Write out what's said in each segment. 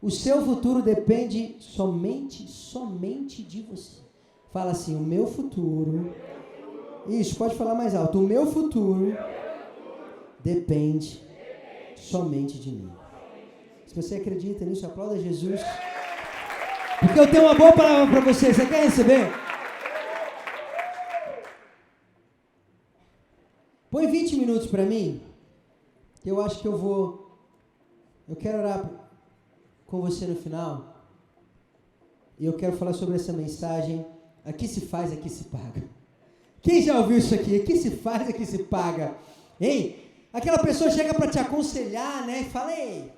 O seu futuro depende somente de você. Fala assim, o meu futuro. Isso, pode falar mais alto. O meu futuro depende somente de mim. Se você acredita nisso, aplauda Jesus. Porque eu tenho uma boa palavra para você. Você quer receber? Põe 20 minutos para mim. Que eu acho que eu quero orar com você no final. E eu quero falar sobre essa mensagem. Aqui se faz, aqui se paga. Quem já ouviu isso aqui? Aqui se faz, aqui se paga. Hein? Aquela pessoa chega para te aconselhar, né? E fala, ei,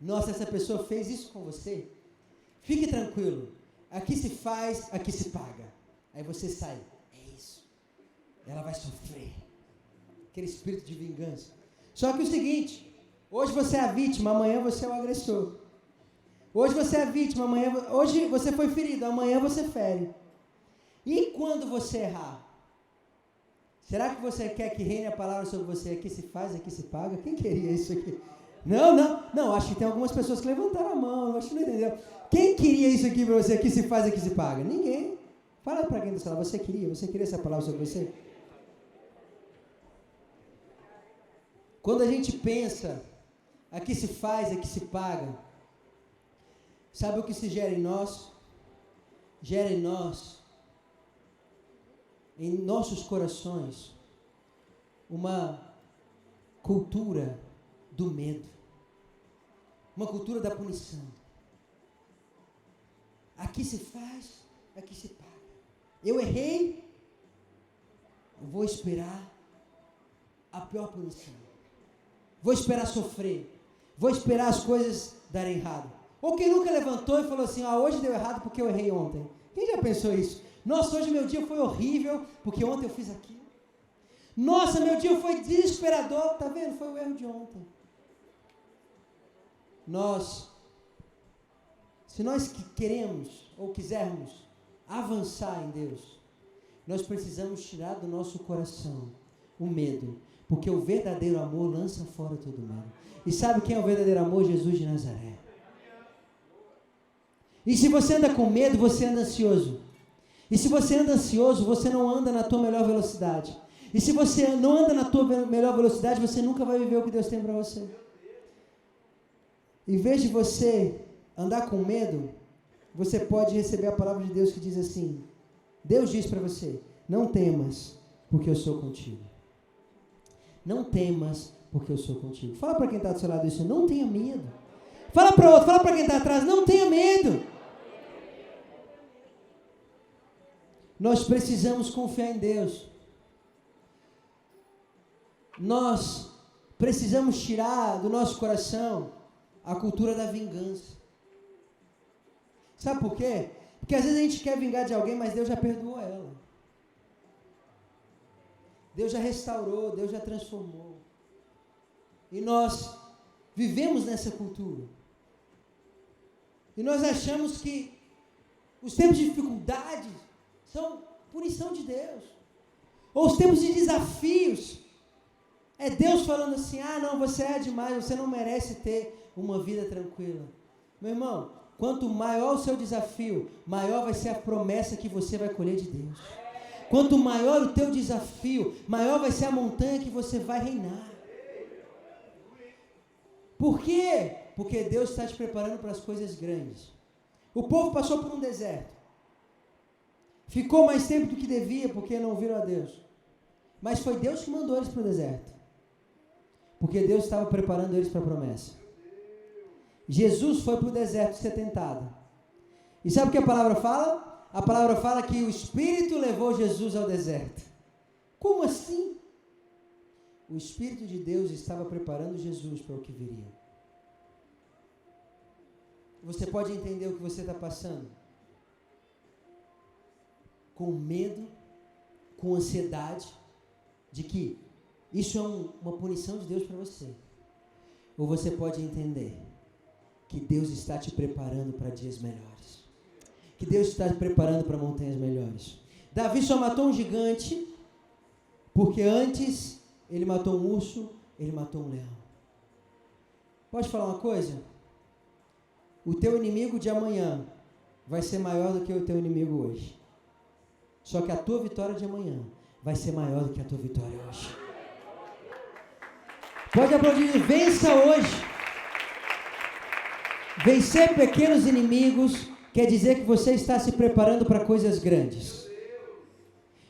nossa, essa pessoa fez isso com você. Fique tranquilo. Aqui se faz, aqui se paga. Aí você sai. É isso. Ela vai sofrer. Aquele espírito de vingança. Só que o seguinte, hoje você é a vítima, amanhã você é o agressor. Hoje você é a vítima, hoje você foi ferido, amanhã você fere. E quando você errar? Será que você quer que reine a palavra sobre você? Aqui se faz, aqui se paga? Quem queria isso aqui? Não, acho que tem algumas pessoas que levantaram a mão, acho que não entendeu. Quem queria isso aqui para você? Aqui se faz, aqui se paga? Ninguém. Fala para quem está falando, você queria essa palavra sobre você? Quando a gente pensa, aqui se faz, aqui se paga, sabe o que se gera em nós? Gera em nós, em nossos corações, uma cultura do medo, uma cultura da punição. Aqui se faz, aqui se paga. Eu errei, eu vou esperar a pior punição. Vou esperar sofrer. Vou esperar as coisas darem errado. Ou quem nunca levantou e falou assim, hoje deu errado porque eu errei ontem. Quem já pensou isso? Nossa, hoje meu dia foi horrível porque ontem eu fiz aquilo. Nossa, meu dia foi desesperador. Tá vendo? Foi o erro de ontem. Se nós queremos ou quisermos avançar em Deus, nós precisamos tirar do nosso coração o medo. Porque o verdadeiro amor lança fora todo medo. E sabe quem é o verdadeiro amor? Jesus de Nazaré. E se você anda com medo, você anda ansioso. E se você anda ansioso, você não anda na tua melhor velocidade. E se você não anda na tua melhor velocidade, você nunca vai viver o que Deus tem para você. Em vez de você andar com medo, você pode receber a palavra de Deus que diz assim, Deus diz para você, não temas, porque eu sou contigo. Não temas, porque eu sou contigo. Fala para quem está do seu lado isso, não tenha medo. Fala para outro, fala para quem está atrás, não tenha medo. Nós precisamos confiar em Deus. Nós precisamos tirar do nosso coração a cultura da vingança. Sabe por quê? Porque às vezes a gente quer vingar de alguém, mas Deus já perdoou ela. Deus já restaurou, Deus já transformou. E nós vivemos nessa cultura. E nós achamos que os tempos de dificuldade são punição de Deus. Ou os tempos de desafios. É Deus falando assim, não, você é demais, você não merece ter uma vida tranquila. Meu irmão, quanto maior o seu desafio, maior vai ser a promessa que você vai colher de Deus. Quanto maior o teu desafio, maior vai ser a montanha que você vai reinar. Por quê? Porque Deus está te preparando para as coisas grandes. O povo passou por um deserto. Ficou mais tempo do que devia porque não ouviram a Deus. Mas foi Deus que mandou eles para o deserto. Porque Deus estava preparando eles para a promessa. Jesus foi para o deserto ser tentado. E sabe o que a palavra fala? A palavra fala que o Espírito levou Jesus ao deserto. Como assim? O Espírito de Deus estava preparando Jesus para o que viria. Você pode entender o que você está passando? Com medo, com ansiedade, de que isso é uma punição de Deus para você. Ou você pode entender que Deus está te preparando para dias melhores. Que Deus está te preparando para montanhas melhores. Davi só matou um gigante, porque antes ele matou um urso, ele matou um leão. Pode falar uma coisa? o teu inimigo de amanhã vai ser maior do que o teu inimigo hoje. Só que a tua vitória de amanhã vai ser maior do que a tua vitória hoje. Pode aplaudir, vença hoje. Vencer pequenos inimigos quer dizer que você está se preparando para coisas grandes.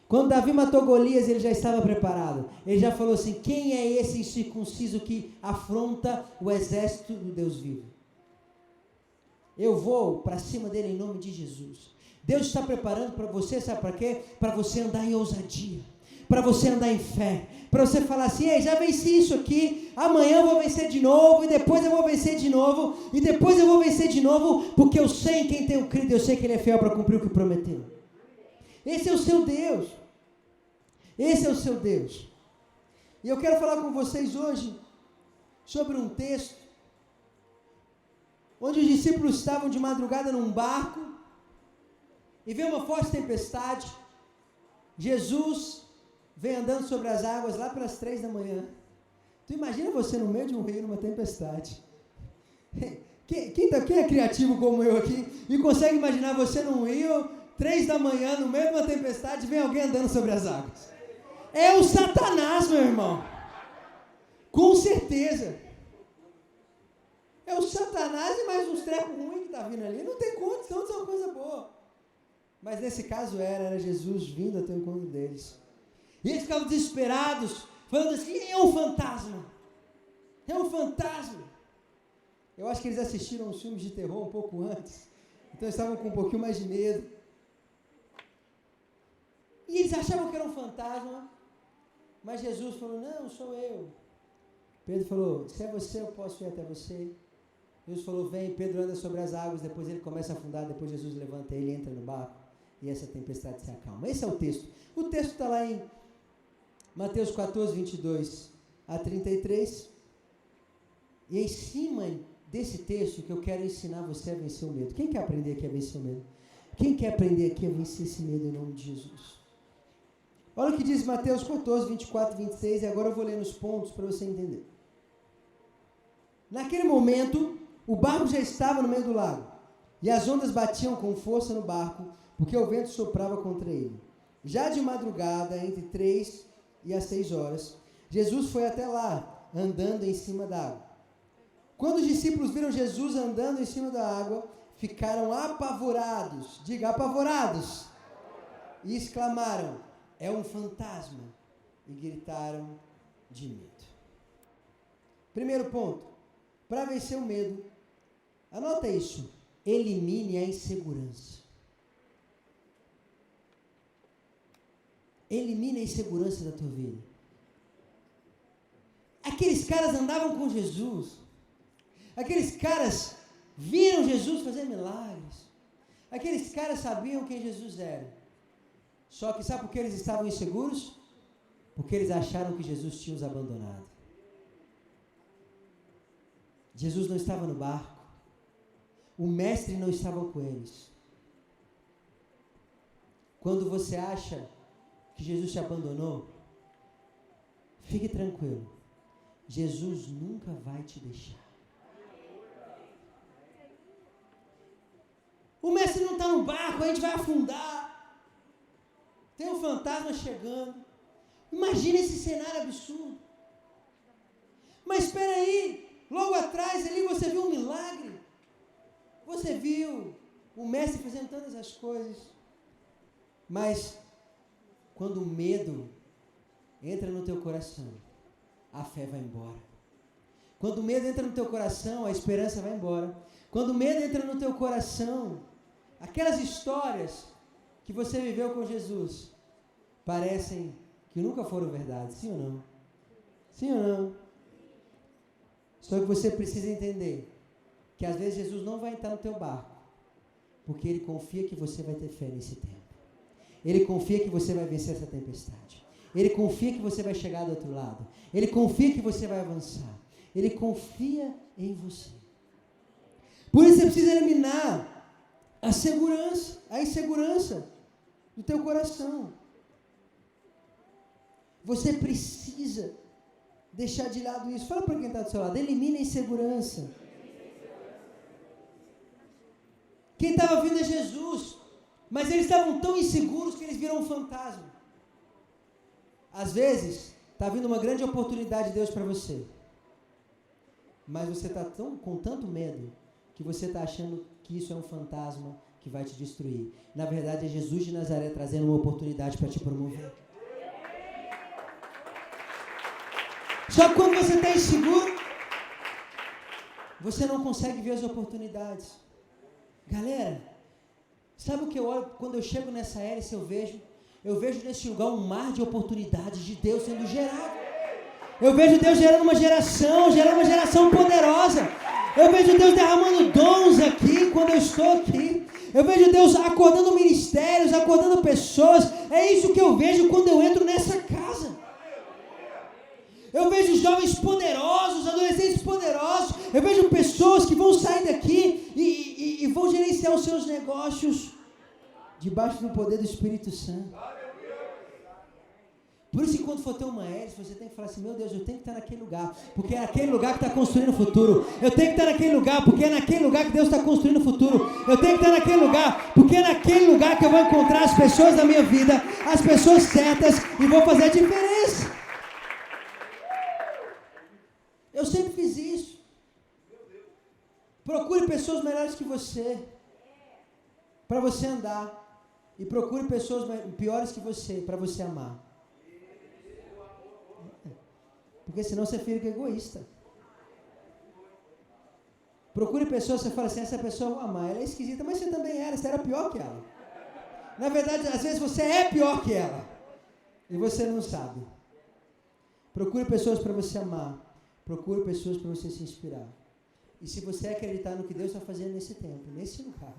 Quando Davi matou Golias, ele já estava preparado. Ele já falou assim: quem é esse incircunciso que afronta o exército do Deus vivo? Eu vou para cima dele em nome de Jesus. Deus está preparando para você, sabe para quê? Para você andar em ousadia, para você andar em fé, para você falar assim: ei, já venci isso aqui, amanhã eu vou vencer de novo, e depois eu vou vencer de novo, e depois eu vou vencer de novo, porque eu sei em quem tenho crido, eu sei que Ele é fiel para cumprir o que prometeu. Esse é o seu Deus. Esse é o seu Deus. E eu quero falar com vocês hoje sobre um texto onde os discípulos estavam de madrugada num barco e veio uma forte tempestade. Jesus vem andando sobre as águas lá pelas 3 da manhã. Tu imagina você no meio de um rio numa tempestade. Quem é criativo como eu aqui e consegue imaginar você num rio, 3 da manhã, no meio de uma tempestade, vem alguém andando sobre as águas? É o Satanás, meu irmão. Com certeza. É o Satanás e mais uns trecos ruins que tá vindo ali. Não tem condição de ser uma coisa boa. Mas nesse caso era Jesus vindo até o encontro deles. E eles ficavam desesperados, falando assim: é um fantasma. É um fantasma. Eu acho que eles assistiram os filmes de terror um pouco antes. Então estavam com um pouquinho mais de medo. E eles achavam que era um fantasma. Mas Jesus falou: não, sou eu. Pedro falou: se é você, eu posso ir até você. Jesus falou: vem. Pedro anda sobre as águas, depois ele começa a afundar, depois Jesus levanta ele, entra no barco e essa tempestade se acalma. Esse é o texto. O texto está lá em Mateus 14, 22 a 33. E é em cima desse texto que eu quero ensinar você a vencer o medo. Quem quer aprender aqui a vencer o medo? Quem quer aprender aqui a vencer esse medo em nome de Jesus? Olha o que diz Mateus 14, 24 e 26, e agora eu vou ler nos pontos para você entender. Naquele momento, o barco já estava no meio do lago, e as ondas batiam com força no barco, porque o vento soprava contra ele. Já de madrugada, entre 3 e as 6 horas, Jesus foi até lá, andando em cima da água. Quando os discípulos viram Jesus andando em cima da água, ficaram apavorados, diga apavorados, e exclamaram: é um fantasma, e gritaram de medo. Primeiro ponto, para vencer o medo, anota isso: elimine a insegurança. Elimine a insegurança da tua vida. Aqueles caras andavam com Jesus, aqueles caras viram Jesus fazer milagres, aqueles caras sabiam quem Jesus era. Só que sabe por que eles estavam inseguros? Porque eles acharam que Jesus tinha os abandonado. Jesus não estava no barco. O mestre não estava com eles. Quando você acha que Jesus te abandonou, fique tranquilo. Jesus nunca vai te deixar. O mestre não está no barco, a gente vai afundar. Tem um fantasma chegando. Imagina esse cenário absurdo. Mas espera aí, logo atrás ali você viu um milagre. Você viu o mestre fazendo todas as coisas. Mas quando o medo entra no teu coração, a fé vai embora. Quando o medo entra no teu coração, a esperança vai embora. Quando o medo entra no teu coração, aquelas histórias que você viveu com Jesus parecem que nunca foram verdade, sim ou não? Sim ou não? Só que você precisa entender que às vezes Jesus não vai entrar no teu barco, porque Ele confia que você vai ter fé nesse tempo. Ele confia que você vai vencer essa tempestade. Ele confia que você vai chegar do outro lado. Ele confia que você vai avançar. Ele confia em você. Por isso você precisa eliminar a insegurança do teu coração. Você precisa deixar de lado isso. Fala para quem está do seu lado. Elimine a insegurança. Quem estava vindo é Jesus. Mas eles estavam tão inseguros que eles viram um fantasma. Às vezes, está vindo uma grande oportunidade de Deus para você. Mas você está com tanto medo que você está achando que isso é um fantasma que vai te destruir. Na verdade, é Jesus de Nazaré trazendo uma oportunidade para te promover. Só que quando você está inseguro, você não consegue ver as oportunidades. Galera, sabe o que eu olho quando eu chego nessa hélice? Eu vejo nesse lugar um mar de oportunidades de Deus sendo gerado. Eu vejo Deus gerando uma geração poderosa. Eu vejo Deus derramando dons aqui, quando eu estou aqui. Eu vejo Deus acordando ministérios, acordando pessoas. É isso que eu vejo quando eu entro nessa casa. Eu vejo jovens poderosos, adolescentes poderosos. Eu vejo pessoas que vão sair daqui e vão gerenciar os seus negócios debaixo do poder do Espírito Santo. Por isso que quando for ter uma hélice, você tem que falar assim, meu Deus, eu tenho que estar naquele lugar, porque é naquele lugar que está construindo o futuro. Eu tenho que estar naquele lugar, porque é naquele lugar que Deus está construindo o futuro. Eu tenho que estar naquele lugar, porque é naquele lugar que eu vou encontrar as pessoas da minha vida, as pessoas certas, e vou fazer a diferença. Eu sempre fiz isso. Procure pessoas melhores que você, para você andar. E procure pessoas piores que você, para você amar. Porque senão você fica egoísta. Procure pessoas, você fala assim, essa pessoa eu vou amar, ela é esquisita, mas você também era, você era pior que ela. Na verdade, às vezes você é pior que ela. E você não sabe. Procure pessoas para você amar. Procure pessoas para você se inspirar. E se você acreditar no que Deus está fazendo nesse tempo, nesse lugar,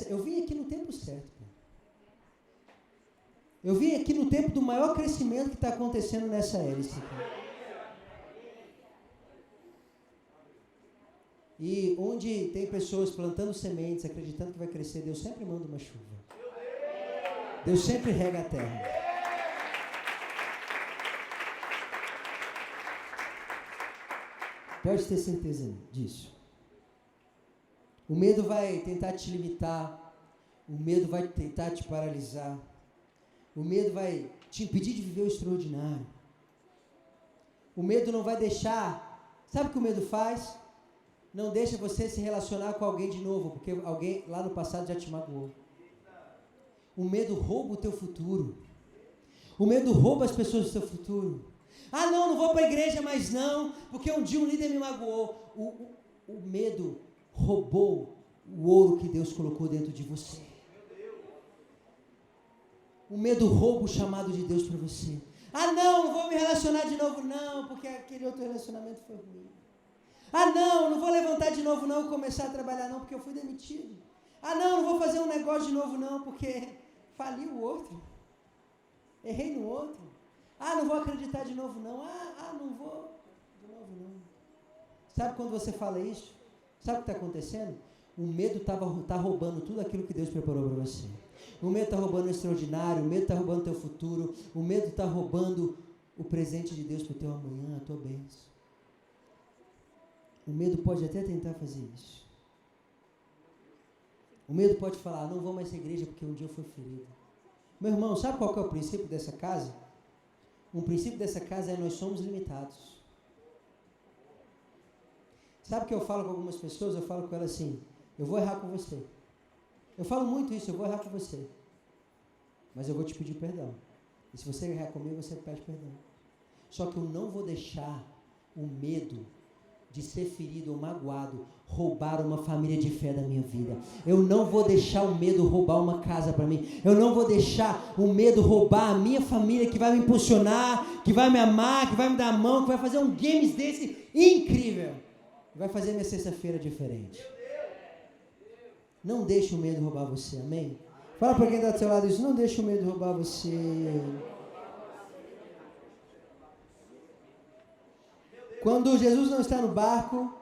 eu vim aqui no tempo certo. Eu vim aqui no tempo do maior crescimento que está acontecendo nessa hélice. E onde tem pessoas plantando sementes, acreditando que vai crescer, Deus sempre manda uma chuva. Deus sempre rega a terra. Pode ter certeza disso. O medo vai tentar te limitar. O medo vai tentar te paralisar. O medo vai te impedir de viver o extraordinário. O medo não vai deixar... Sabe o que o medo faz? Não deixa você se relacionar com alguém de novo, porque alguém lá no passado já te magoou. O medo rouba o teu futuro. O medo rouba as pessoas do teu futuro. Ah, não vou para a igreja mais não, porque um dia um líder me magoou. O medo roubou o ouro que Deus colocou dentro de você. O medo rouba o chamado de Deus para você. Ah, não vou me relacionar de novo não, porque aquele outro relacionamento foi ruim. Ah, não vou levantar de novo não, começar a trabalhar não, porque eu fui demitido. Ah, não vou fazer um negócio de novo não, porque fali o outro. Errei no outro. Ah, não vou acreditar de novo não. Não vou de novo não. Sabe quando você fala isso? Sabe o que está acontecendo? O medo está roubando tudo aquilo que Deus preparou para você. O medo está roubando o extraordinário, o medo está roubando o teu futuro, o medo está roubando o presente de Deus para o teu amanhã, a tua bênção. O medo pode até tentar fazer isso. O medo pode falar, não vou mais à igreja porque um dia eu fui ferido. Meu irmão, sabe qual que é o princípio dessa casa? O princípio dessa casa é nós somos limitados. Sabe o que eu falo com algumas pessoas? Eu falo com elas assim, eu vou errar com você. Eu falo muito isso, eu vou errar com você. Mas eu vou te pedir perdão. E se você errar comigo, você pede perdão. Só que eu não vou deixar o medo de ser ferido ou magoado roubar uma família de fé da minha vida. Eu não vou deixar o medo roubar uma casa para mim. Eu não vou deixar o medo roubar a minha família que vai me impulsionar, que vai me amar, que vai me dar a mão, que vai fazer um games desse incrível. Vai fazer minha sexta-feira diferente. Não deixe o medo roubar você, amém? Fala para quem está do seu lado isso, não deixe o medo roubar você. Quando Jesus não está no barco,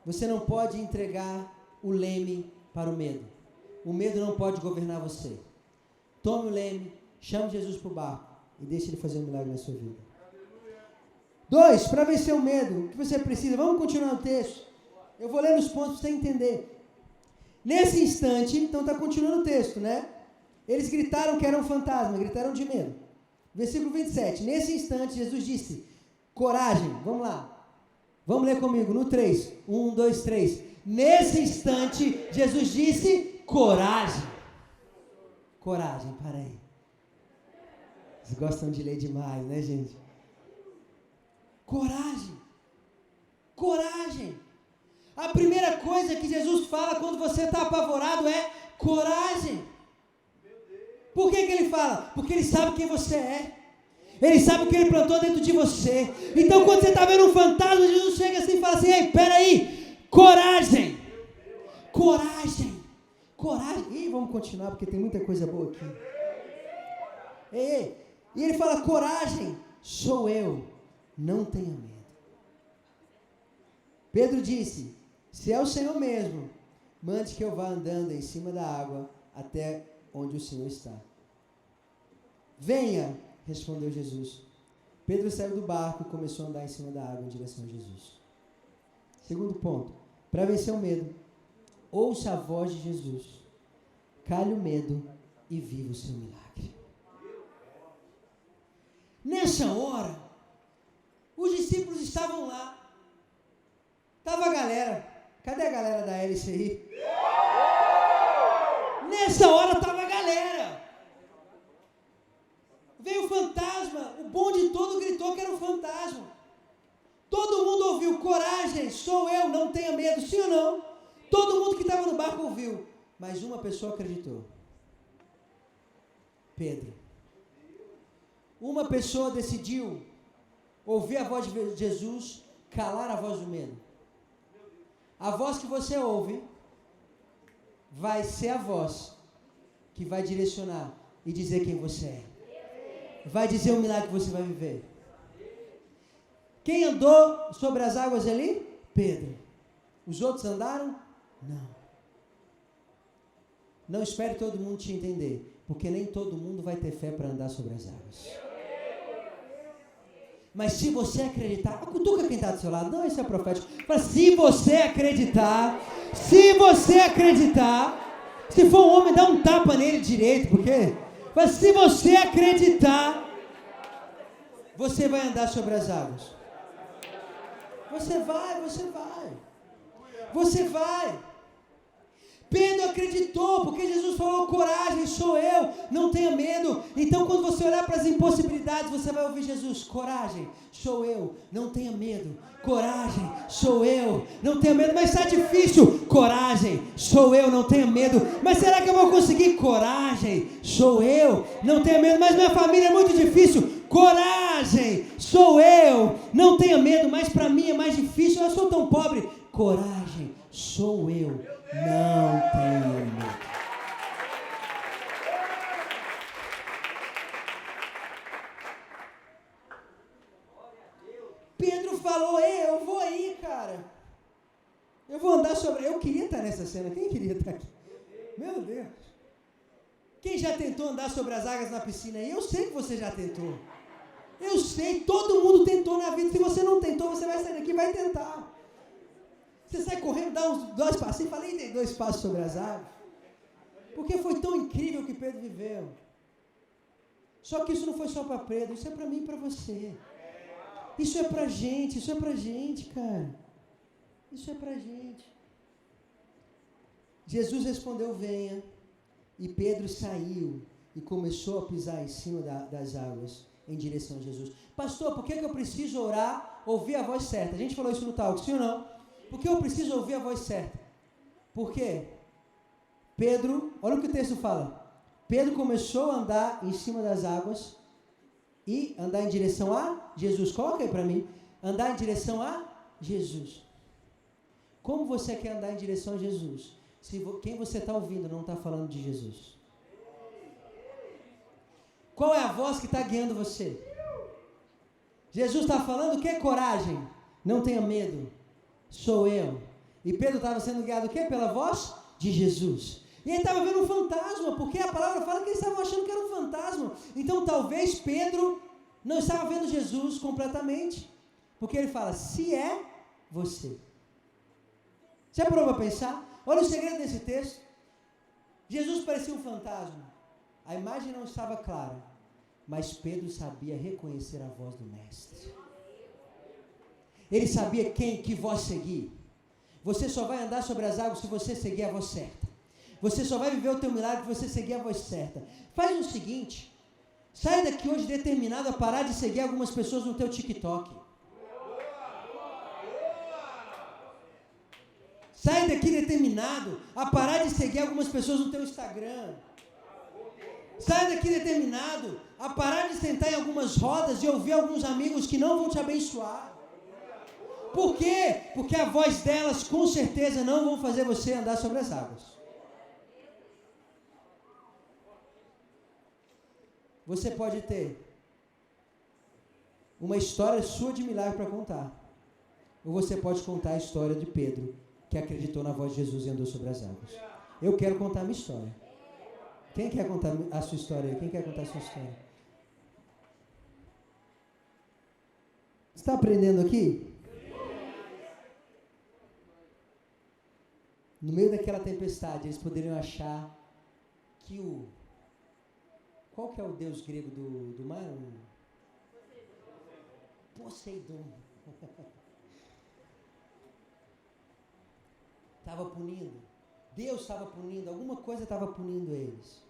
você não pode entregar o leme para o medo. O medo não pode governar você. Tome o leme, chame Jesus para o barco e deixe ele fazer um milagre na sua vida. 2, para vencer o medo, o que você precisa? Vamos continuar o texto. Eu vou ler os pontos para você entender. Nesse instante, então está continuando o texto, né? Eles gritaram que era um fantasma, gritaram de medo. Versículo 27. Nesse instante, Jesus disse, coragem, vamos lá. Vamos ler comigo, no 3. 1, 2, 3. Nesse instante, Jesus disse, coragem. Coragem, para aí. Vocês gostam de ler demais, né, gente? Coragem. Coragem. A primeira coisa que Jesus fala quando você está apavorado é coragem. Por que ele fala? Porque ele sabe quem você é. Ele sabe o que ele plantou dentro de você. Então quando você está vendo um fantasma, Jesus chega assim e fala assim, ei, peraí, coragem. Coragem. Coragem. Ih, vamos continuar porque tem muita coisa boa aqui. Ei, e ele fala, coragem, sou eu, não tenha medo. Pedro disse, se é o Senhor mesmo, mande que eu vá andando em cima da água até onde o Senhor está. Venha, respondeu Jesus. Pedro saiu do barco e começou a andar em cima da água em direção a Jesus. Segundo ponto, para vencer o medo, ouça a voz de Jesus, cale o medo e viva o seu milagre. Nessa hora, os discípulos estavam lá. Estava a galera. Cadê a galera da hélice aí? Nessa hora estava a galera. Veio o fantasma. O bonde todo gritou que era um fantasma. Todo mundo ouviu, coragem, sou eu, não tenha medo, sim ou não? Todo mundo que estava no barco ouviu. Mas uma pessoa acreditou. Pedro. Uma pessoa decidiu ouvir a voz de Jesus, calar a voz do medo. A voz que você ouve vai ser a voz que vai direcionar e dizer quem você é. Vai dizer o milagre que você vai viver. Quem andou sobre as águas ali? Pedro. Os outros andaram? Não. Não espere todo mundo te entender, porque nem todo mundo vai ter fé para andar sobre as águas. Mas se você acreditar, cutuca quem está do seu lado, não, esse é profético. Fala, se você acreditar, se for um homem, dá um tapa nele direito, porque, mas se você acreditar, você vai andar sobre as águas. Você vai. Pedro acreditou, porque Jesus falou, coragem, sou eu, não tenha medo. Então quando você olhar para as impossibilidades, você vai ouvir Jesus, coragem, sou eu, não tenha medo. Coragem, sou eu, não tenha medo. Mas está difícil, coragem, sou eu, não tenha medo. Mas será que eu vou conseguir? Coragem, sou eu, não tenha medo. Mas minha família é muito difícil, coragem, sou eu, não tenha medo. Mas para mim é mais difícil, eu sou tão pobre. Coragem, sou eu, não tenha medo. Pedro falou, eu vou aí, cara. Eu vou andar sobre... Eu queria estar nessa cena. Quem queria estar aqui? Meu Deus. Quem já tentou andar sobre as águas na piscina aí? Eu sei que você já tentou. Eu sei, todo mundo tentou na vida. Se você não tentou, você vai sair daqui e vai tentar. Você sai correndo, dá uns 2 passos. Falei, dei 2 passos sobre as águas. Porque foi tão incrível o que Pedro viveu. Só que isso não foi só para Pedro, isso é para mim e para você. Isso é pra gente, cara. Isso é pra gente. Jesus respondeu, venha. E Pedro saiu e começou a pisar em cima das águas, em direção a Jesus. Pastor, por que eu preciso orar, ouvir a voz certa? A gente falou isso no talk, sim ou não? Por que eu preciso ouvir a voz certa? Por quê? Pedro, olha o que o texto fala. Pedro começou a andar em cima das águas e andar em direção a Jesus. Coloca aí para mim. Andar em direção a Jesus. Como você quer andar em direção a Jesus? Se quem você está ouvindo não está falando de Jesus. Qual é a voz que está guiando você? Jesus está falando o que? Coragem. Não tenha medo. Sou eu. E Pedro estava sendo guiado o quê? Pela voz de Jesus. E ele estava vendo um fantasma, porque a palavra fala que eles estavam achando que era um fantasma. Então talvez Pedro não estava vendo Jesus completamente. Porque ele fala, se é você. Já parou para pensar? Olha o segredo desse texto. Jesus parecia um fantasma. A imagem não estava clara, mas Pedro sabia reconhecer a voz do mestre. Ele sabia que voz seguir. Você só vai andar sobre as águas se você seguir a voz certa. Você só vai viver o teu milagre se você seguir a voz certa. Faz o seguinte, sai daqui hoje determinado a parar de seguir algumas pessoas no teu TikTok. Sai daqui determinado a parar de seguir algumas pessoas no teu Instagram. Sai daqui determinado a parar de sentar em algumas rodas e ouvir alguns amigos que não vão te abençoar. Por quê? Porque a voz delas com certeza não vão fazer você andar sobre as águas. Você pode ter uma história sua de milagre para contar. Ou você pode contar a história de Pedro, que acreditou na voz de Jesus e andou sobre as águas. Eu quero contar a minha história. Quem quer contar a sua história aí? Quem quer contar a sua história? Você está aprendendo aqui? No meio daquela tempestade, eles poderiam achar que qual que é o deus grego do mar? Poseidon. Estava punindo. Deus estava punindo. Alguma coisa estava punindo eles.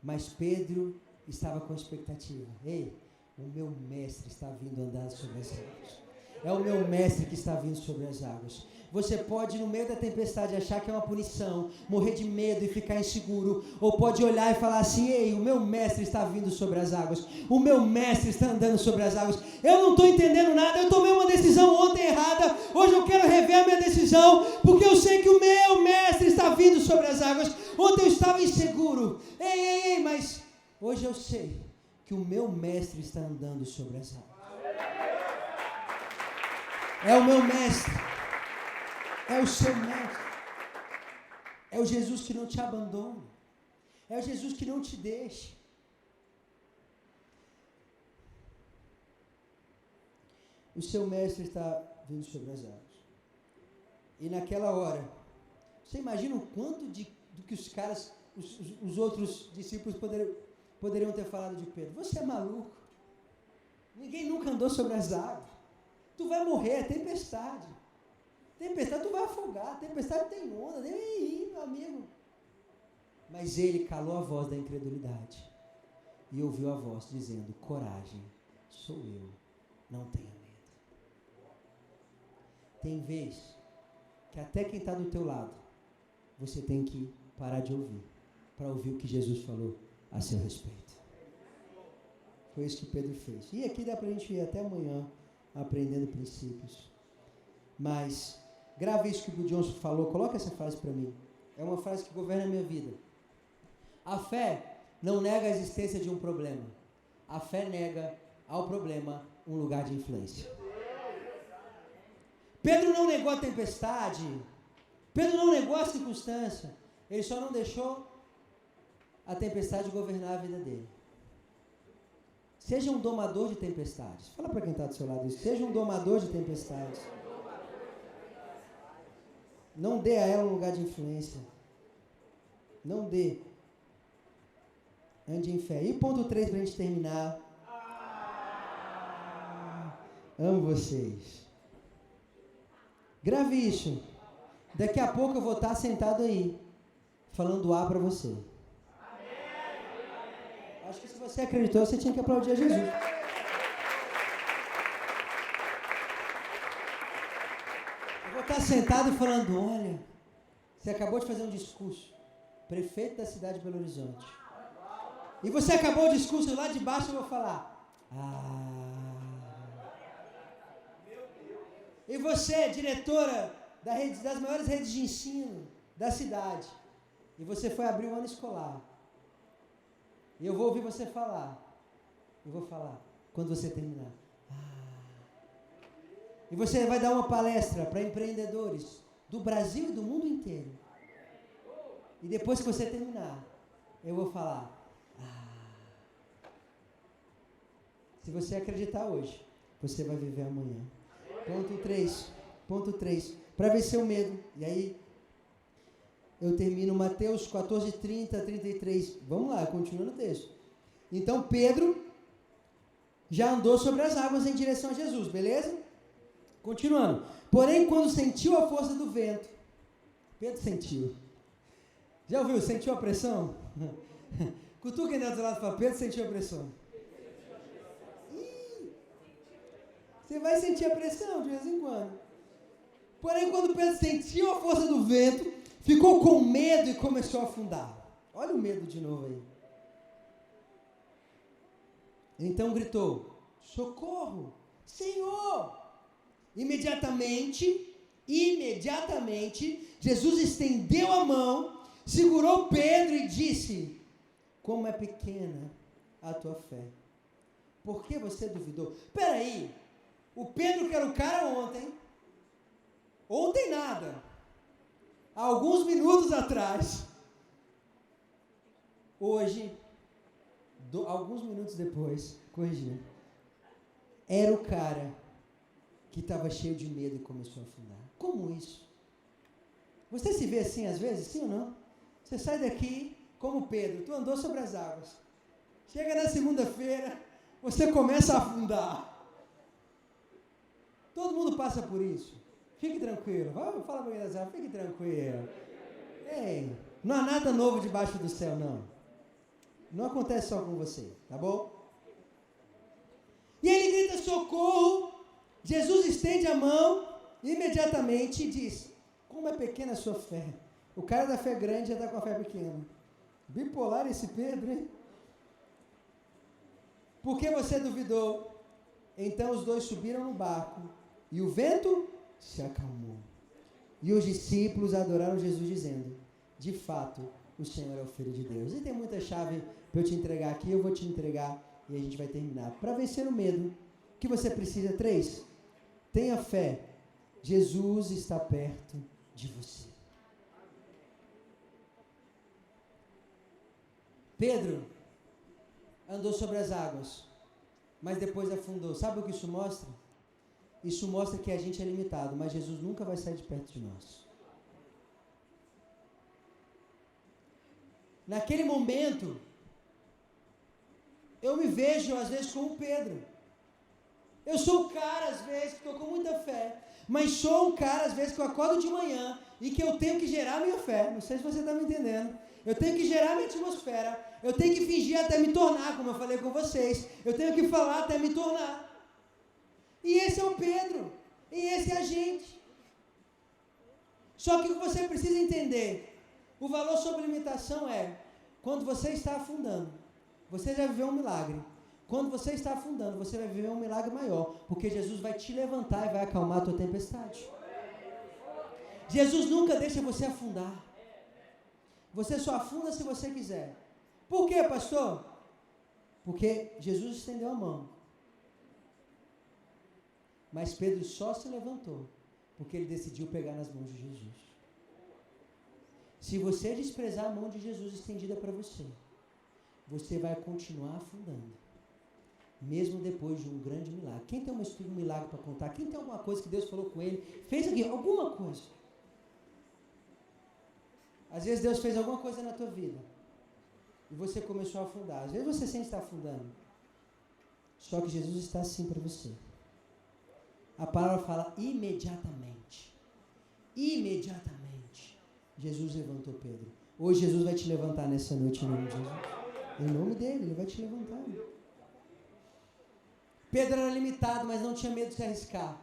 Mas Pedro estava com expectativa. Ei, o meu mestre está vindo andar sobre as águas. É o meu mestre que está vindo sobre as águas. Você pode, no meio da tempestade, achar que é uma punição, morrer de medo e ficar inseguro, ou pode olhar e falar assim, ei, o meu mestre está vindo sobre as águas, o meu mestre está andando sobre as águas, eu não estou entendendo nada, eu tomei uma decisão ontem errada, hoje eu quero rever a minha decisão, porque eu sei que o meu mestre está vindo sobre as águas, ontem eu estava inseguro, ei, mas hoje eu sei que o meu mestre está andando sobre as águas. É o meu mestre. É o seu mestre. É o Jesus que não te abandona. É o Jesus que não te deixa. O seu mestre está vindo sobre as águas. E naquela hora, você imagina o quanto do que os caras, os outros discípulos poderiam ter falado de Pedro. Você é maluco. Ninguém nunca andou sobre as águas. Tu vai morrer, é tempestade. Tempestade tu vai afogar, tempestade tem onda, nem aí, meu amigo. Mas ele calou a voz da incredulidade e ouviu a voz dizendo, coragem, sou eu, não tenha medo. Tem vez que até quem está do teu lado, você tem que parar de ouvir, para ouvir o que Jesus falou a seu respeito. Foi isso que Pedro fez. E aqui dá para a gente ir até amanhã, aprendendo princípios. Mas grave isso que o Johnson falou, coloca essa frase para mim. É uma frase que governa a minha vida. A fé não nega a existência de um problema. A fé nega ao problema um lugar de influência. Pedro não negou a tempestade. Pedro não negou a circunstância. Ele só não deixou a tempestade governar a vida dele. Seja um domador de tempestades. Fala para quem está do seu lado isso. Seja um domador de tempestades. Não dê a ela um lugar de influência. Não dê. Ande em fé. E ponto 3 para a gente terminar. Amo vocês. Grave isso. Daqui a pouco eu vou estar sentado aí, falando A para você. Acho que se você acreditou, você tinha que aplaudir a Jesus. Eu vou estar sentado falando, olha, você acabou de fazer um discurso, prefeito da cidade de Belo Horizonte. E você acabou o discurso lá de baixo, eu vou falar, E você, diretora das maiores redes de ensino da cidade, e você foi abrir um ano escolar. E eu vou ouvir você falar. Eu vou falar quando você terminar. E você vai dar uma palestra para empreendedores do Brasil e do mundo inteiro. E depois que você terminar, eu vou falar. Se você acreditar hoje, você vai viver amanhã. Ponto 3. Para vencer o medo. E aí, eu termino Mateus 14, 30, 33. Vamos lá, continua no texto. Então Pedro já andou sobre as águas em direção a Jesus, beleza? Continuando. Porém, quando sentiu a força do vento, Pedro sentiu. Já ouviu? Sentiu a pressão? Cutuca quem está do lado e fala, Pedro sentiu a pressão. Você vai sentir a pressão de vez em quando. Porém, quando Pedro sentiu a força do vento, ficou com medo e começou a afundar. Olha o medo de novo aí. Então gritou, socorro, Senhor! Imediatamente, Jesus estendeu a mão, segurou Pedro e disse, como é pequena a tua fé. Por que você duvidou? Espera aí, o Pedro que era o cara ontem nada, há alguns minutos atrás, hoje, alguns minutos depois, corrigindo, era o cara que estava cheio de medo e começou a afundar. Como isso? Você se vê assim às vezes, sim ou não? Você sai daqui como Pedro, tu andou sobre as águas. Chega na segunda-feira, você começa a afundar. Todo mundo passa por isso. Fique tranquilo. Vamos falar para alguém das águas, fique tranquilo. Ei, não há nada novo debaixo do céu, não. Não acontece só com você, tá bom? E ele grita socorro. Jesus estende a mão imediatamente e diz, como é pequena a sua fé. O cara da fé grande já está com a fé pequena. Bipolar esse Pedro, hein? Por que você duvidou? Então os dois subiram no barco e o vento se acalmou. E os discípulos adoraram Jesus dizendo, de fato, o Senhor é o Filho de Deus. E tem muita chave para eu te entregar aqui, eu vou te entregar e a gente vai terminar. Para vencer o medo, o que você precisa? 3. Tenha fé. Jesus está perto de você. Pedro andou sobre as águas, mas depois afundou. Sabe o que isso mostra? Isso mostra que a gente é limitado, mas Jesus nunca vai sair de perto de nós. Naquele momento, eu me vejo às vezes como Pedro. Eu sou o cara, às vezes, que estou com muita fé, mas sou um cara, às vezes, que eu acordo de manhã e que eu tenho que gerar minha fé. Não sei se você está me entendendo. Eu tenho que gerar minha atmosfera. Eu tenho que fingir até me tornar, como eu falei com vocês. Eu tenho que falar até me tornar. E esse é o Pedro. E esse é a gente. Só que o que você precisa entender, o valor sobre limitação é, quando você está afundando, você já viveu um milagre. Quando você está afundando, você vai viver um milagre maior, porque Jesus vai te levantar e vai acalmar a tua tempestade. Jesus nunca deixa você afundar. Você só afunda se você quiser. Por quê, pastor? Porque Jesus estendeu a mão. Mas Pedro só se levantou porque ele decidiu pegar nas mãos de Jesus. Se você desprezar a mão de Jesus estendida para você, você vai continuar afundando. Mesmo depois de um grande milagre. Quem tem um milagre para contar? Quem tem alguma coisa que Deus falou com ele? Fez aqui, alguma coisa. Às vezes Deus fez alguma coisa na tua vida e você começou a afundar. Às vezes você sempre está afundando. Só que Jesus está assim para você. A palavra fala imediatamente. Imediatamente. Jesus levantou Pedro. Hoje Jesus vai te levantar nessa noite em nome de Jesus. Em nome dele, ele vai te levantar. Pedro era limitado, mas não tinha medo de se arriscar.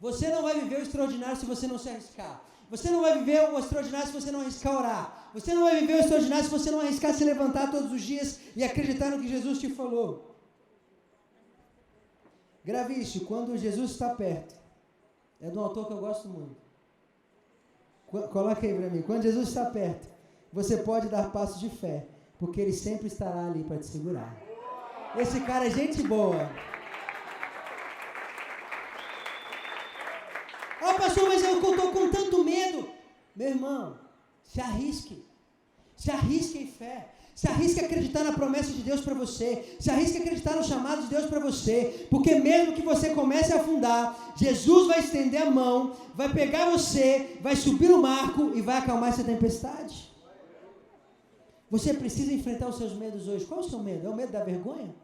Você não vai viver o extraordinário se você não se arriscar. Você não vai viver o extraordinário se você não arriscar orar. Você não vai viver o extraordinário se você não arriscar se levantar todos os dias e acreditar no que Jesus te falou. Grave isso, quando Jesus está perto. É de um autor que eu gosto muito. Coloca aí para mim. Quando Jesus está perto, você pode dar passos de fé, porque ele sempre estará ali para te segurar. Esse cara é gente boa. Ah, pastor, mas eu estou com tanto medo. Meu irmão, se arrisque. Se arrisque em fé. Se arrisque a acreditar na promessa de Deus para você. Se arrisque a acreditar no chamado de Deus para você. Porque mesmo que você comece a afundar, Jesus vai estender a mão, vai pegar você, vai subir no barco e vai acalmar essa tempestade. Você precisa enfrentar os seus medos hoje. Qual é o seu medo? É o medo da vergonha?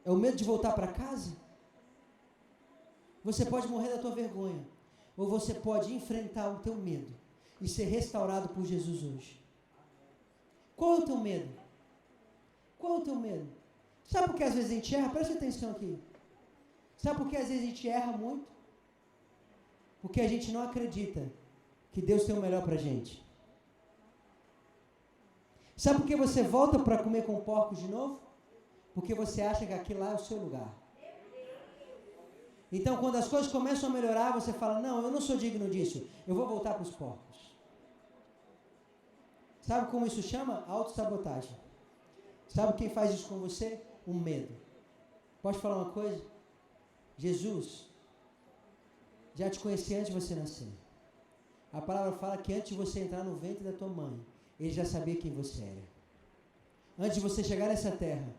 É o medo de voltar para casa? Você pode morrer da tua vergonha. Ou você pode enfrentar o teu medo e ser restaurado por Jesus hoje. Qual é o teu medo? Qual é o teu medo? Sabe por que às vezes a gente erra? Presta atenção aqui. Sabe por que às vezes a gente erra muito? Porque a gente não acredita que Deus tem o melhor para a gente. Sabe por que você volta para comer com porcos de novo? Porque você acha que aquilo lá é o seu lugar. Então, quando as coisas começam a melhorar, você fala, não, eu não sou digno disso, eu vou voltar para os porcos. Sabe como isso chama? Autossabotagem. Sabe quem faz isso com você? O medo. Pode falar uma coisa? Jesus já te conhecia antes de você nascer. A palavra fala que antes de você entrar no ventre da tua mãe, Ele já sabia quem você era. Antes de você chegar nessa terra,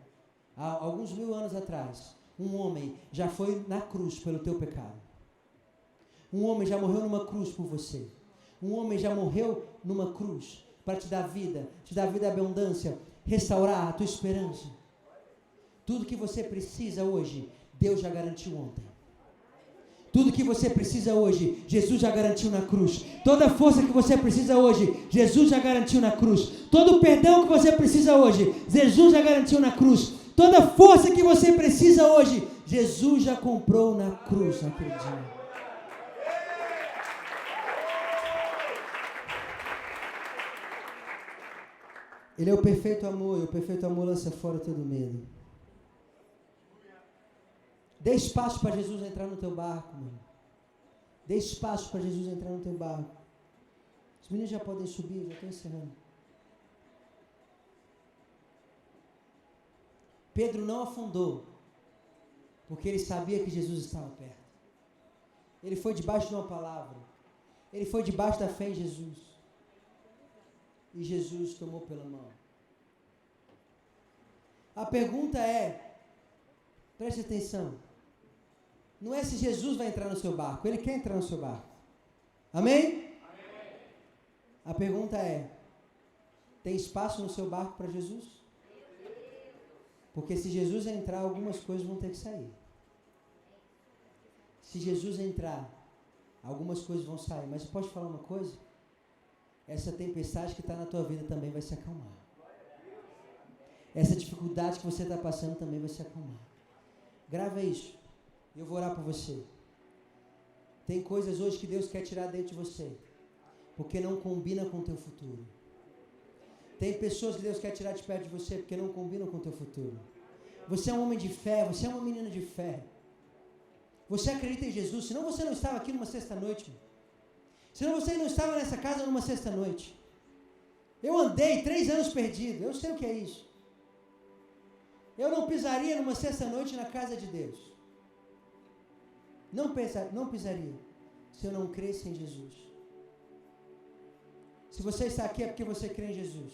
há alguns 1000 anos atrás, um homem já foi na cruz pelo teu pecado. Um homem já morreu numa cruz por você. Um homem já morreu numa cruz para te dar vida e abundância, restaurar a tua esperança. Tudo que você precisa hoje, Deus já garantiu ontem. Tudo que você precisa hoje, Jesus já garantiu na cruz. Toda a força que você precisa hoje, Jesus já garantiu na cruz. Todo o perdão que você precisa hoje, Jesus já garantiu na cruz. Toda a força que você precisa hoje, Jesus já comprou na cruz naquele dia. Ele é o perfeito amor, e o perfeito amor lança fora todo medo. Dê espaço para Jesus entrar no teu barco, mano. Dê espaço para Jesus entrar no teu barco. Os meninos já podem subir, já estou encerrando. Pedro não afundou, porque ele sabia que Jesus estava perto. Ele foi debaixo de uma palavra. Ele foi debaixo da fé em Jesus. E Jesus tomou pela mão. A pergunta é, preste atenção, não é se Jesus vai entrar no seu barco, Ele quer entrar no seu barco. Amém? Amém. A pergunta é, tem espaço no seu barco para Jesus? Porque se Jesus entrar, algumas coisas vão ter que sair. Se Jesus entrar, algumas coisas vão sair. Mas eu posso te falar uma coisa? Essa tempestade que está na tua vida também vai se acalmar. Essa dificuldade que você está passando também vai se acalmar. Grava isso. Eu vou orar por você. Tem coisas hoje que Deus quer tirar dentro de você, porque não combina com o teu futuro. Tem pessoas que Deus quer tirar de perto de você, porque não combinam com o teu futuro. Você é um homem de fé, você é uma menina de fé. Você acredita em Jesus, senão você não estava aqui numa sexta-noite. Senão você não estava nessa casa numa sexta-noite. Eu andei 3 anos perdido, eu sei o que é isso. Eu não pisaria numa sexta-noite na casa de Deus. Não pisaria, se eu não cresce em Jesus. Se você está aqui é porque você crê em Jesus.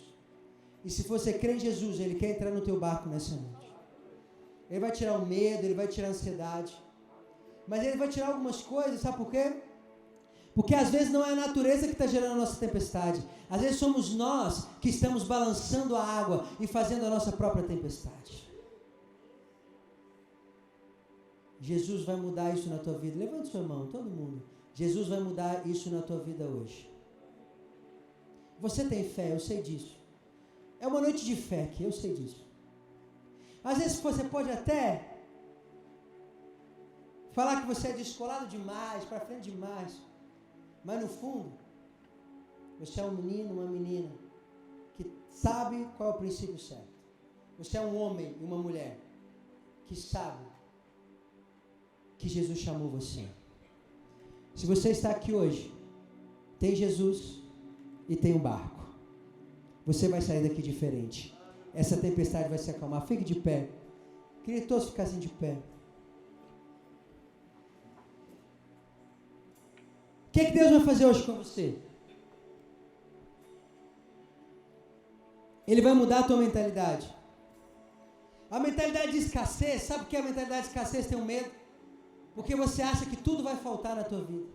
E se você crê em Jesus, Ele quer entrar no teu barco nessa noite. Ele vai tirar o medo, Ele vai tirar a ansiedade. Mas Ele vai tirar algumas coisas, sabe por quê? Porque às vezes não é a natureza que está gerando a nossa tempestade. Às vezes somos nós que estamos balançando a água e fazendo a nossa própria tempestade. Jesus vai mudar isso na tua vida. Levante sua mão, todo mundo. Jesus vai mudar isso na tua vida hoje. Você tem fé, eu sei disso. É uma noite de fé aqui, eu sei disso. Às vezes você pode até falar que você é descolado demais, para frente demais. Mas no fundo, você é um menino, uma menina que sabe qual é o princípio certo. Você é um homem e uma mulher que sabe que Jesus chamou você. Se você está aqui hoje, tem Jesus e tem um barco. Você vai sair daqui diferente. Essa tempestade vai se acalmar. Fique de pé. Queria que todos ficassem de pé. O que Deus vai fazer hoje com você? Ele vai mudar a tua mentalidade. A mentalidade de escassez, sabe por que a mentalidade de escassez tem um medo? Porque você acha que tudo vai faltar na tua vida.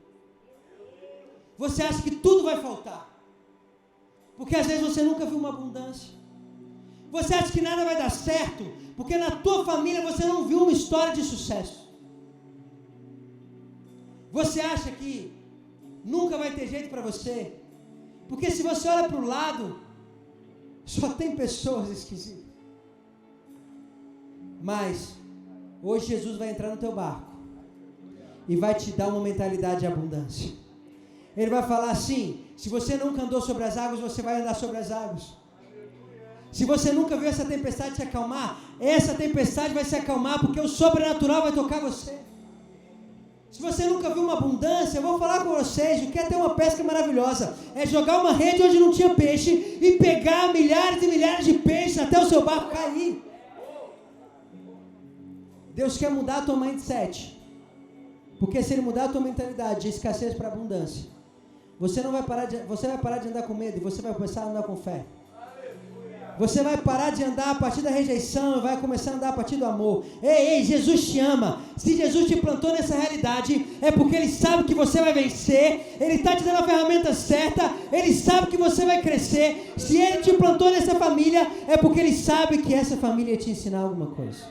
Você acha que tudo vai faltar. Porque às vezes você nunca viu uma abundância. Você acha que nada vai dar certo, porque na tua família você não viu uma história de sucesso. Você acha que nunca vai ter jeito para você, porque se você olha para o lado, só tem pessoas esquisitas. Mas hoje Jesus vai entrar no teu barco e vai te dar uma mentalidade de abundância. Ele vai falar assim: se você nunca andou sobre as águas, você vai andar sobre as águas. Se você nunca viu essa tempestade se acalmar, essa tempestade vai se acalmar, porque o sobrenatural vai tocar você. Se você nunca viu uma abundância, eu vou falar com vocês, o que é ter uma pesca maravilhosa? É jogar uma rede onde não tinha peixe e pegar milhares e milhares de peixes até o seu barco cair. Deus quer mudar a tua mindset, porque se Ele mudar a tua mentalidade de escassez para abundância, você vai parar de andar com medo e você vai começar a andar com fé. Você vai parar de andar a partir da rejeição e vai começar a andar a partir do amor. Ei, Jesus te ama. Se Jesus te plantou nessa realidade, é porque Ele sabe que você vai vencer. Ele está te dando a ferramenta certa. Ele sabe que você vai crescer. Se Ele te plantou nessa família, é porque Ele sabe que essa família ia te ensinar alguma coisa.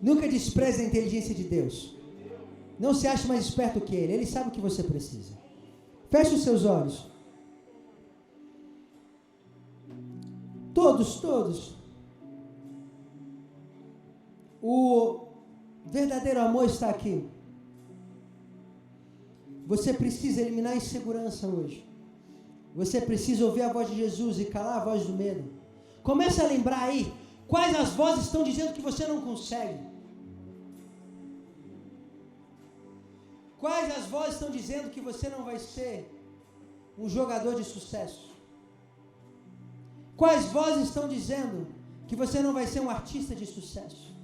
Nunca despreze a inteligência de Deus. Não se ache mais esperto que Ele. Ele sabe o que você precisa. Feche os seus olhos. Todos. O verdadeiro amor está aqui. Você precisa eliminar a insegurança hoje. Você precisa ouvir a voz de Jesus e calar a voz do medo. Comece a lembrar aí quais as vozes estão dizendo que você não consegue. Quais as vozes estão dizendo que você não vai ser um jogador de sucesso? Quais vozes estão dizendo que você não vai ser um artista de sucesso?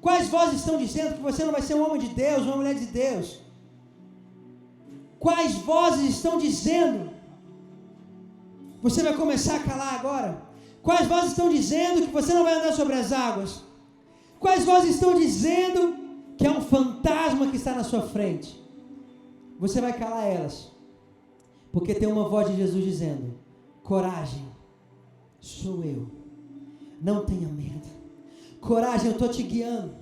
Quais vozes estão dizendo que você não vai ser um homem de Deus, uma mulher de Deus? Quais vozes estão dizendo? Você vai começar a calar agora. Quais vozes estão dizendo que você não vai andar sobre as águas? Quais vozes estão dizendo que é um fantasma que está na sua frente? Você vai calar elas. Porque tem uma voz de Jesus dizendo: coragem. Sou eu. Não tenha medo. Coragem, eu estou te guiando.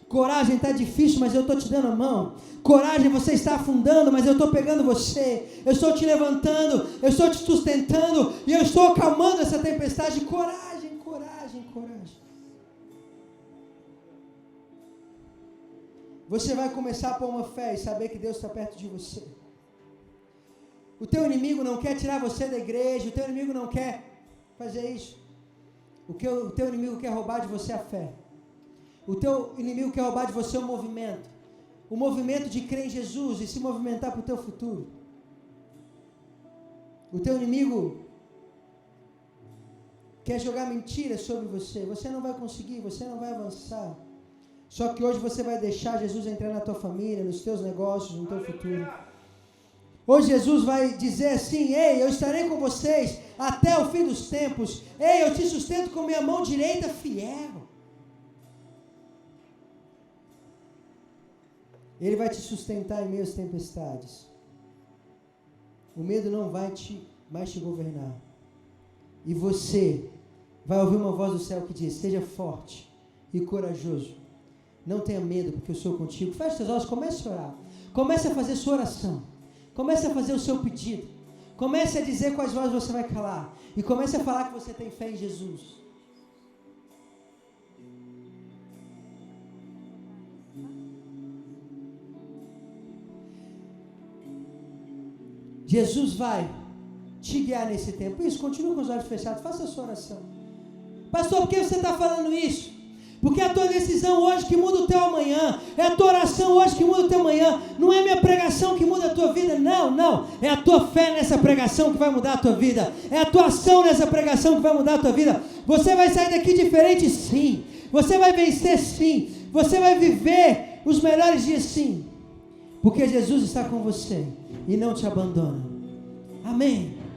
Coragem, está difícil, mas eu estou te dando a mão. Coragem, você está afundando, mas eu estou pegando você. Eu estou te levantando, eu estou te sustentando e eu estou acalmando essa tempestade. Coragem. Você vai começar a pôr uma fé e saber que Deus está perto de você. O teu inimigo não quer tirar você da igreja. O teu inimigo não quer fazer isso. O teu inimigo quer roubar de você a fé. O teu inimigo quer roubar de você o movimento. O movimento de crer em Jesus e se movimentar para o teu futuro. O teu inimigo quer jogar mentiras sobre você. Você não vai conseguir, você não vai avançar. Só que hoje você vai deixar Jesus entrar na tua família, nos teus negócios, no teu futuro. Hoje Jesus vai dizer assim: ei, eu estarei com vocês até o fim dos tempos. Ei, eu te sustento com minha mão direita fiel. Ele vai te sustentar em meio às tempestades. O medo não vai mais te governar. E você vai ouvir uma voz do céu que diz: seja forte e corajoso. Não tenha medo, porque eu sou contigo. Feche seus olhos, comece a orar. Comece a fazer sua oração. Comece a fazer o seu pedido. Comece a dizer quais vozes você vai calar. E comece a falar que você tem fé em Jesus. Jesus vai te guiar nesse tempo. Isso, continue com os olhos fechados. Faça a sua oração. Pastor, por que você está falando isso? Porque é a tua decisão hoje que muda o teu amanhã. É a tua oração hoje que muda o teu amanhã. Não é a minha pregação que muda a tua vida. Não. É a tua fé nessa pregação que vai mudar a tua vida. É a tua ação nessa pregação que vai mudar a tua vida. Você vai sair daqui diferente, sim. Você vai vencer, sim. Você vai viver os melhores dias, sim. Porque Jesus está com você e não te abandona. Amém.